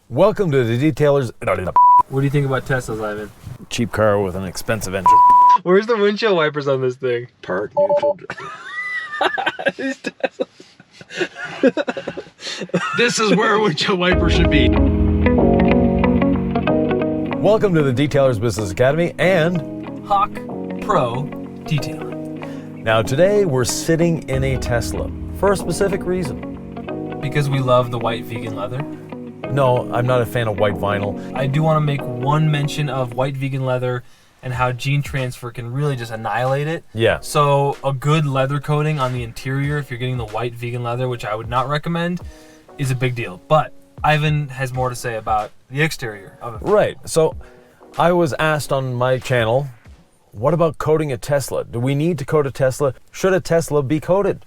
Welcome to the Detailers. What do you think about Teslas, Ivan? Cheap car with an expensive engine. Where's the windshield wipers on this thing? Park neutral. These Teslas. This is where a windshield wiper should be. Welcome to the Detailers Business Academy and Hawk Pro Detailing. Now today we're sitting in a Tesla for a specific reason. Because we love the white vegan leather. No, I'm not a fan of white vinyl. I do want to make one mention of white vegan leather and how gene transfer can really just annihilate it. Yeah. So a good leather coating on the interior, if you're getting the white vegan leather, which I would not recommend, is a big deal. But Ivan has more to say about the exterior of it. Right. So I was asked on my channel, what about coating a Tesla? Do we need to coat a Tesla? Should a Tesla be coated?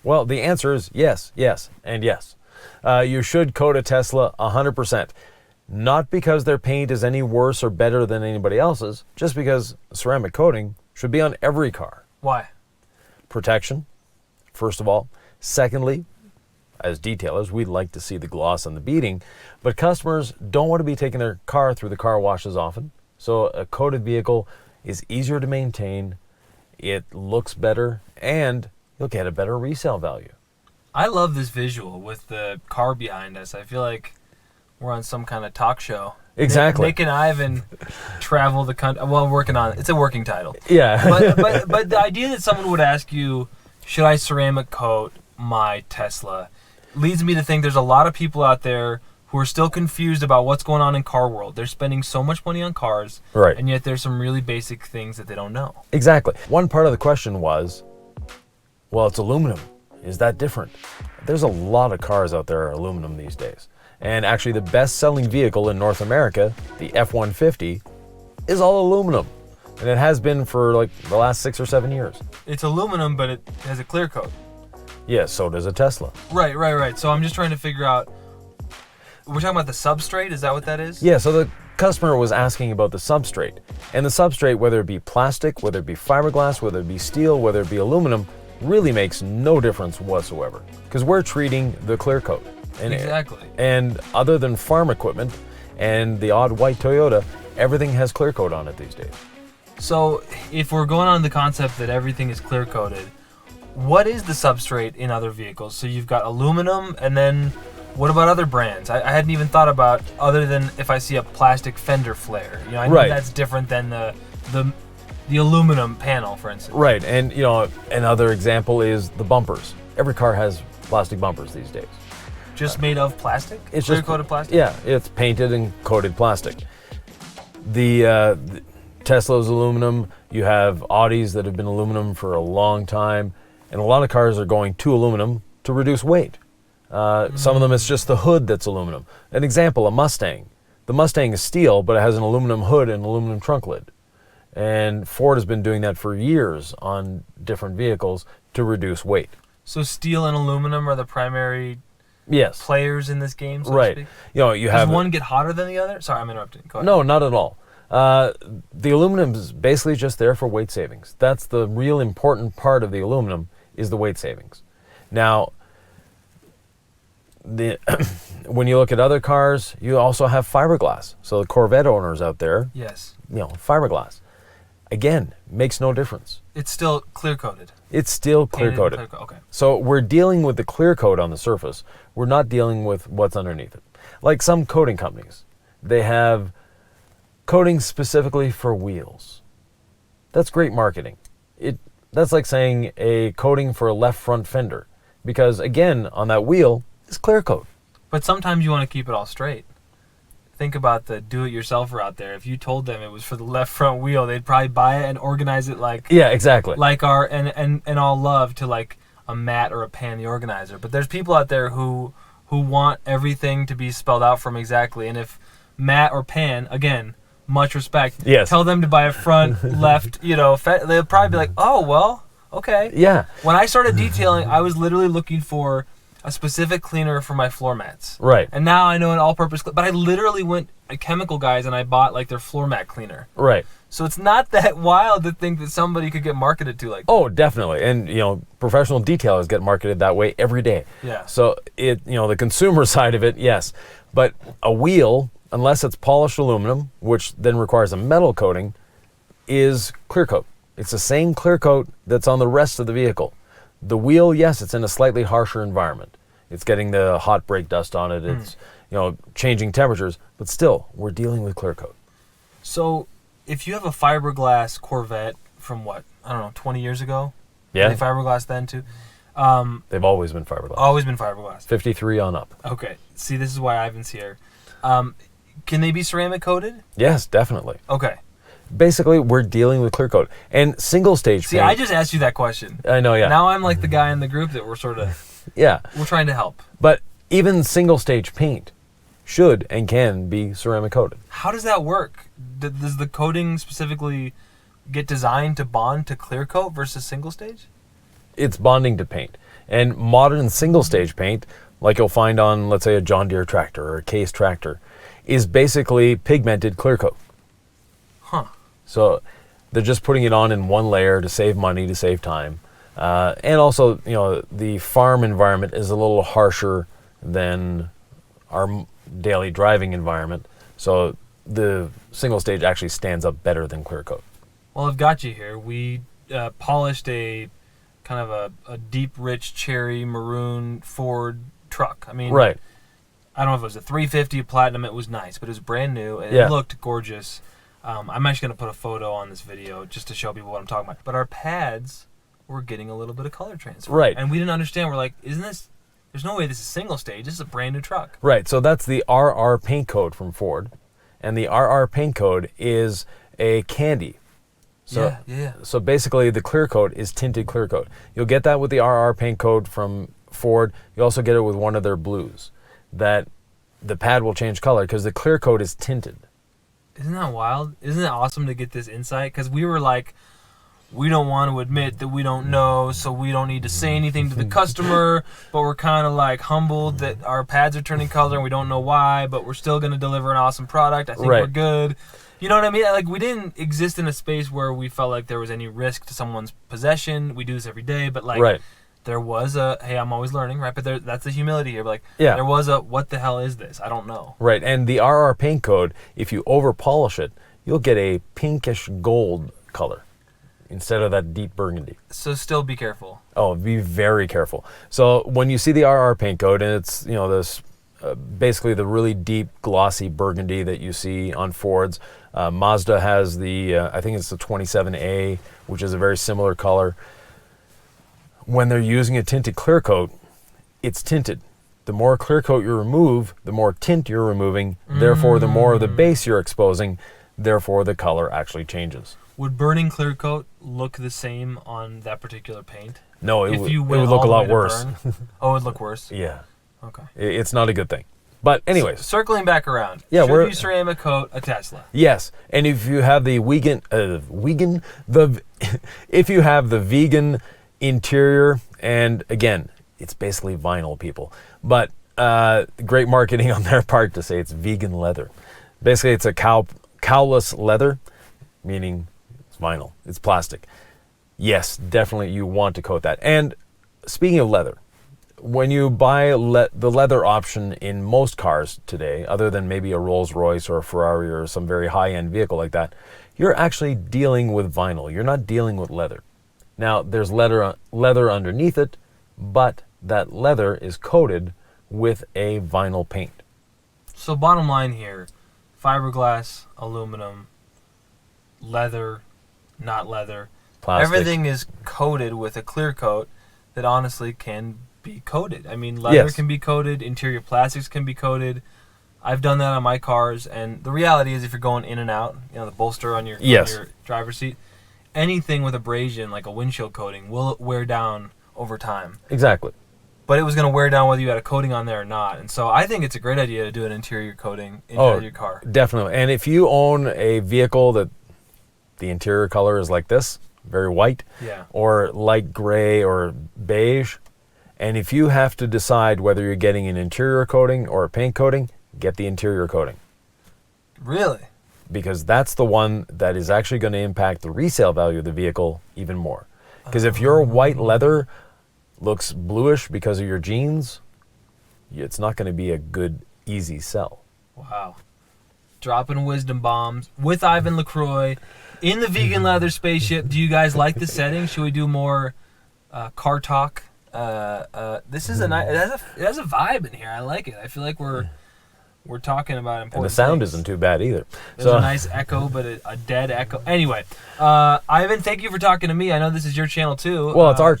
Well, the answer is yes, yes, and yes. You should coat a Tesla 100%. Not because their paint is any worse or better than anybody else's, just because ceramic coating should be on every car. Why? Protection, first of all. Secondly, as detailers, we'd like to see the gloss and the beading, but customers don't want to be taking their car through the car wash as often. So a coated vehicle is easier to maintain, it looks better, and you'll get a better resale value. I love this visual with the car behind us. I feel like we're on some kind of talk show. Exactly. Nick and Ivan travel the country. Well, working on it. It's a working title. Yeah. But the idea that someone would ask you, should I ceramic coat my Tesla, leads me to think there's a lot of people out there who are still confused about what's going on in car world. They're spending so much money on cars, right, and yet there's some really basic things that they don't know. Exactly. One part of the question was, well, it's aluminum. Is that different? There's a lot of cars out there are aluminum these days. And actually the best-selling vehicle in North America, the F-150, is all aluminum. And it has been for like the last 6 or 7 years. It's aluminum, but it has a clear coat. Yeah, so does a Tesla. Right. So I'm just trying to figure out, we're talking about the substrate, is that what that is? Yeah, so the customer was asking about the substrate. And the substrate, whether it be plastic, whether it be fiberglass, whether it be steel, whether it be aluminum, really makes no difference whatsoever. Because we're treating the clear coat. Exactly. And other than farm equipment and the odd white Toyota, everything has clear coat on it these days. So if we're going on the concept that everything is clear coated, what is the substrate in other vehicles? So you've got aluminum, and then what about other brands? I hadn't even thought about, other than if I see a plastic fender flare. You know, I know that's different than the aluminum panel, for instance. Right, and you know, another example is the bumpers. Every car has plastic bumpers these days. Just made of plastic? It's clear just coated plastic? Yeah, it's painted and coated plastic. The Tesla's aluminum. You have Audis that have been aluminum for a long time, and a lot of cars are going to aluminum to reduce weight. Some of them it's just the hood that's aluminum. An example, a Mustang. The Mustang is steel, but it has an aluminum hood and aluminum trunk lid. And Ford has been doing that for years on different vehicles to reduce weight. So steel and aluminum are the primary players in this game, so to speak? You know, you have... Does one get hotter than the other? Sorry, I'm interrupting. Go ahead. No, not at all. The aluminum is basically just there for weight savings. That's the real important part of the aluminum, is the weight savings. Now, when you look at other cars, you also have fiberglass. So the Corvette owners out there, yes, you know, fiberglass. Again, makes no difference. It's still clear coated. It's still clear coated. Okay. So we're dealing with the clear coat on the surface. We're not dealing with what's underneath it. Like some coating companies, they have coating specifically for wheels. That's great marketing. That's like saying a coating for a left front fender, because again, on that wheel is clear coat. But sometimes you want to keep it all straight. Think about the do-it-yourselfer out there. If you told them it was for the left front wheel, they'd probably buy it and organize it like... Yeah, exactly. Like our, and all love to like a Matt or a Pan the organizer. But there's people out there who want everything to be spelled out from exactly. And if Matt or Pan, again, much respect, tell them to buy a front, left, you know, they'll probably be like, oh, well, okay. Yeah. When I started detailing, I was literally looking for a specific cleaner for my floor mats. Right. And now I know an all-purpose, but I literally went to Chemical Guys and I bought like their floor mat cleaner. Right. So it's not that wild to think that somebody could get marketed to like that. Oh, definitely. And, you know, professional detailers get marketed that way every day. Yeah. So, the consumer side of it, yes. But a wheel, unless it's polished aluminum, which then requires a metal coating, is clear coat. It's the same clear coat that's on the rest of the vehicle. The wheel, yes, it's in a slightly harsher environment. It's getting the hot brake dust on it. It's changing temperatures, but still, we're dealing with clear coat. So, if you have a fiberglass Corvette from 20 years ago? Yeah. Were they fiberglass then too? They've always been fiberglass. Always been fiberglass. 53 on up. Okay. See, this is why Ivan's here. Can they be ceramic coated? Yes, definitely. Okay. Basically, we're dealing with clear coat. And single stage paint. See, I just asked you that question. I know, yeah. Now I'm like the guy in the group that we're sort of... Yeah. We're trying to help. But even single stage paint should and can be ceramic coated. How does that work? Does the coating specifically get designed to bond to clear coat versus single stage? It's bonding to paint. And modern single stage paint, like you'll find on, let's say, a John Deere tractor or a Case tractor, is basically pigmented clear coat. Huh. So they're just putting it on in one layer to save money, to save time. And also, the farm environment is a little harsher than our daily driving environment. So the single stage actually stands up better than clear coat. Well, I've got you here. We polished a kind of a deep, rich cherry maroon Ford truck. I mean, right. I don't know if it was a 350 Platinum. It was nice, but it was brand new and Yeah. it looked gorgeous. I'm actually going to put a photo on this video just to show people what I'm talking about. But our pads were getting a little bit of color transfer. Right. And we didn't understand. We're like, there's no way this is single stage. This is a brand new truck. Right. So that's the RR paint code from Ford. And the RR paint code is a candy. So, yeah. So basically the clear coat is tinted clear coat. You'll get that with the RR paint code from Ford. You also get it with one of their blues. That the pad will change color because the clear coat is tinted. Isn't that wild? Isn't it awesome to get this insight? Because we were like, we don't want to admit that we don't know, so we don't need to say anything to the customer, but we're kind of like humbled that our pads are turning color and we don't know why, but we're still going to deliver an awesome product. I think Right. we're good. You know what I mean? Like, we didn't exist in a space where we felt like there was any risk to someone's possession. We do this every day, but like, Right. there was a, hey, I'm always learning, right? But that's the humility here. But like, Yeah. there was a, what the hell is this? I don't know. Right. And the RR paint code, if you over polish it, you'll get a pinkish gold color instead of that deep burgundy. So still be careful. Oh, be very careful. So when you see the RR paint code, and it's this basically the really deep glossy burgundy that you see on Fords. Mazda has the I think it's the 27A, which is a very similar color. When they're using a tinted clear coat, it's tinted. The more clear coat you remove, the more tint you're removing. Therefore, the more of the base you're exposing. Therefore, the color actually changes. Would burning clear coat look the same on that particular paint? No, it If would you went look all a the lot way to worse. burn? Oh, it would look worse? Yeah. Okay. It's not a good thing. But anyways. Circling back around. Yeah, should you ceramic coat a Tesla? Yes, and if you have the if you have the vegan interior, and again, it's basically vinyl, people, but great marketing on their part to say it's vegan leather. Basically, it's a cowless leather, meaning it's vinyl, it's plastic. Yes, definitely you want to coat that. And speaking of leather, when you buy the leather option in most cars today, other than maybe a Rolls-Royce or a Ferrari or some very high-end vehicle like that, you're actually dealing with vinyl. You're not dealing with leather. Now, there's leather underneath it, but that leather is coated with a vinyl paint. So bottom line here, fiberglass, aluminum, leather, not leather. Plastic. Everything is coated with a clear coat that honestly can be coated. I mean, leather Yes. can be coated, interior plastics can be coated. I've done that on my cars, and the reality is if you're going in and out, the bolster on your driver's seat, anything with abrasion, like a windshield coating, will wear down over time. Exactly. But it was going to wear down whether you had a coating on there or not. And so I think it's a great idea to do an interior coating inside your car. Definitely. And if you own a vehicle that the interior color is like this, very white, or light gray or beige, and if you have to decide whether you're getting an interior coating or a paint coating, get the interior coating. Really? Because that's the one that is actually going to impact the resale value of the vehicle even more. Because if your white leather looks bluish because of your jeans, it's not going to be a good easy sell. Wow. Dropping wisdom bombs with Yvan Lacroix in the vegan leather spaceship. Do you guys like the setting? Should we do more car talk? This is a nice. It has a vibe in here. I like it. I feel like we're talking about important And the sound things. isn't too bad either. There's a nice echo, but a dead echo. Anyway, Yvan, thank you for talking to me. I know this is your channel too. Well, it's our,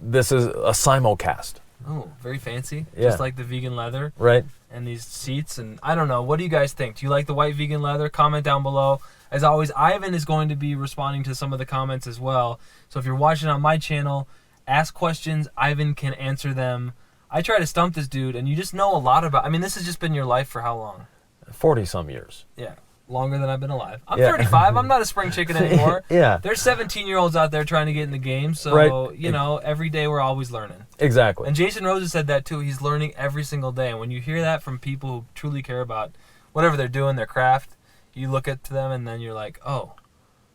this is a simulcast. Oh, very fancy. Yeah. Just like the vegan leather. Right. And these seats, and I don't know. What do you guys think? Do you like the white vegan leather? Comment down below. As always, Yvan is going to be responding to some of the comments as well. So if you're watching on my channel, ask questions. Yvan can answer them. I try to stump this dude, and you just know a lot about. I mean, this has just been your life for how long? 40-some years. Yeah, longer than I've been alive. I'm Yeah. 35. I'm not a spring chicken anymore. Yeah. There's 17-year-olds out there trying to get in the game. So Right. every day we're always learning. Exactly. And Jason Rosa said that too. He's learning every single day. And when you hear that from people who truly care about whatever they're doing, their craft, you look at them and then you're like, oh,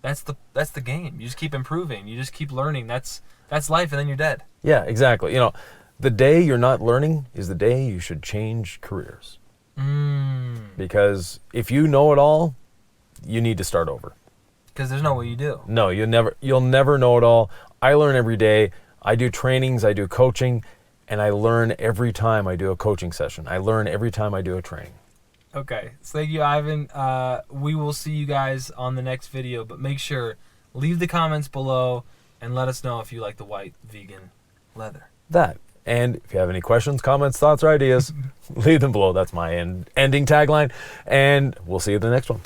that's the game. You just keep improving. You just keep learning. That's life, and then you're dead. Yeah, exactly. The day you're not learning is the day you should change careers. Because if you know it all, you need to start over. Because there's no way you do. No, you'll never know it all. I learn every day. I do trainings, I do coaching, and I learn every time I do a coaching session. I learn every time I do a training. Okay. So thank you, Yvan. We will see you guys on the next video, but make sure, leave the comments below and let us know if you like the white vegan leather. That. And if you have any questions, comments, thoughts, or ideas, leave them below. That's my ending tagline. And we'll see you in the next one.